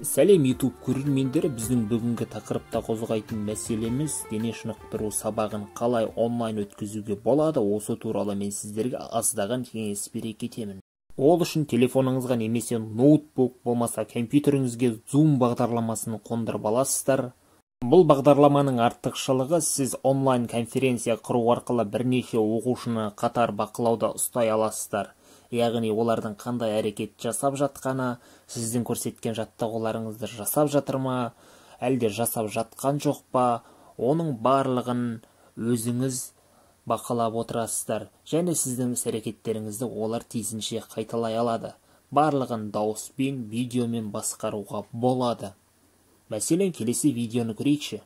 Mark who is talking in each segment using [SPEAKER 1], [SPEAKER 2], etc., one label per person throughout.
[SPEAKER 1] Сәлем YouTube көрермендері, біздің бүгінгі тақырыпта қозғайтын мәселеміз дене шынықтыру сабағын қалай онлайн өткізуге болады. Осы туралы мен сіздерге аздаған кеңес бере кетемін. Ол үшін телефоныңызға немесе ноутбук болмаса компьютеріңізге Zoom бағдарламасын қондырып аласыздар. Бұл бағдарламаның артықшылығы, сіз онлайн конференция құру арқылы бірнеше оқушыны қатар бақылауда ұстай аласыздар. Яғни олардың қандай әрекет жасап жатқаны, сіздің көрсеткен жаттығуларыңызды жасап жатыр ма, әлде жасап жатқан жоқ па, оның барлығын өзіңіз бақылап отырасыздар. Және сіздің іс-әрекеттеріңізді олар тиісінше қайталай алады. Барлығын дауыспен, видеомен басқаруға болады. Мәселен, келесі видеоны көрейікші.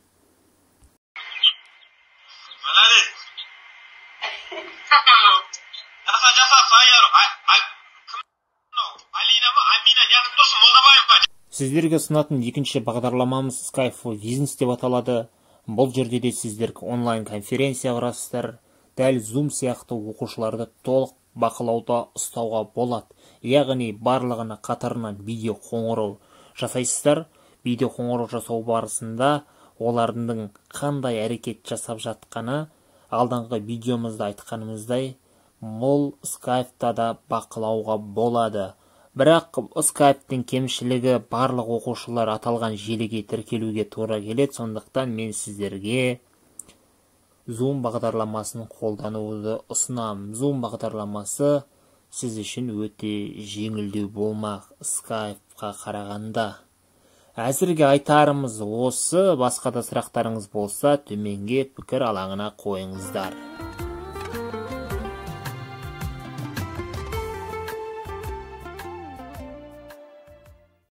[SPEAKER 1] Сіздерге ұсынатын екінші бағдарламамыз Skype for Business деп аталады. Бұл жерде де сіздер онлайн конференция құрасыздар. Дәл Zoom сияқты оқушыларды толық бақылауда ұстауға болады. Яғни барлығына қатарынан видео қоңырау жасайсыздар. Видео қоңырау жасау барысында олардың қандай әрекет жасап жатқаны, алдыңғы видеомызда айтқанымыздай, бұл Skype-та да бақылауға болады. Бірақ Skype-тың кемшілігі, барлық оқушылар аталған желіге тіркелуге тура келеді. Сондықтан мен сіздерге Zoom бағдарламасын қолдануды ұсынамын. Zoom бағдарламасы сіз үшін өте жеңілдеу болмақ Skype-қа қарағанда. Әзірге айтарымыз осы. Басқа да сұрақтарыңыз болса, төменге пікір алаңына қойыңыздар.